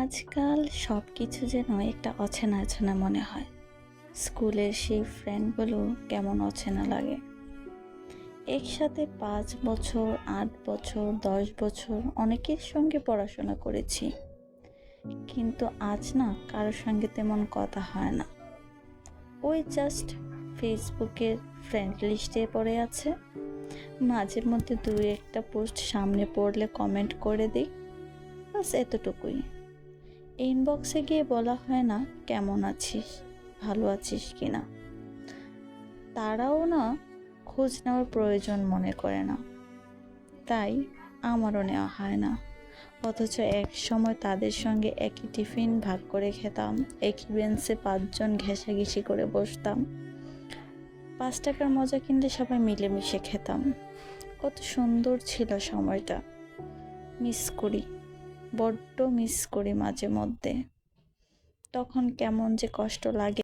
আজকাল সব কিছু যেন একটা অচেনা অচেনা মনে হয়। স্কুলের সেই ফ্রেন্ডগুলো কেমন অচেনা লাগে। একসাথে 5 বছর, 8 বছর, 10 বছর অনেকের সঙ্গে পড়াশোনা করেছি, কিন্তু আজ না কারোর সঙ্গে তেমন কথা হয় না। ওই জাস্ট ফেসবুকের ফ্রেন্ড লিস্টে পড়ে আছে। মাঝে মধ্যে দুই একটা পোস্ট সামনে পড়লে কমেন্ট করে দিই, বাস এতটুকুই। ইনবক্সে গিয়ে বলা হয় না কেমন আছিস, ভালো আছিস কিনা। তারাও না খোঁজ নেওয়ার প্রয়োজন মনে করে না, তাই আমারও নেওয়া হয় না। অথচ এক সময় তাদের সঙ্গে একই টিফিন ভাগ করে খেতাম, একই বেঞ্চে 5 জন ঘেঁষাঘেঁষি করে বসতাম। 5 টাকার মজা কিনলে সবাই মিলেমিশে খেতাম। কত সুন্দর ছিল সময়টা। মিস করি, বড্ড মিস করি মাঝে মধ্যে। তখন কেমন যে কষ্ট লাগে।